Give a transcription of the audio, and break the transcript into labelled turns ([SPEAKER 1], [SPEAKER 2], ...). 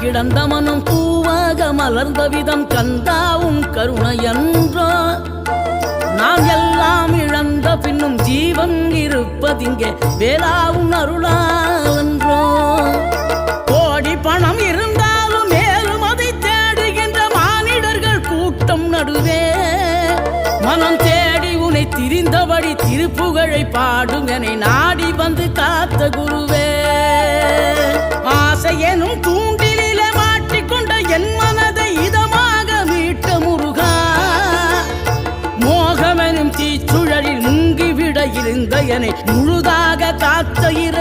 [SPEAKER 1] கிடந்த மனம் பூவாக மலர்ந்த விதம் கந்தாவும் கருணையன்றோ நாம் எல்லாம் இழந்த பின்னும் ஜீவன் இருப்பதிங்கே வேளாவும் அருளாவென்றோ கோடி பணம் இருந்தாலும் மேலும் அதை தேடுகின்ற மானிடர்கள் கூட்டம் நடுவே மனம் தேடி உனை திரிந்தபடி திருப்புகழை பாடும் என்னை நாடி வந்து காத்த குருவே ஆசை எனும் தூண்டிலே மாட்டிக்கொண்ட என் மனதை இதமாக மீட்ட முருகா மோகமெனும் தீச்சுழலில் முங்கிவிட இருந்த என்னை முழுதாக காத்த இறை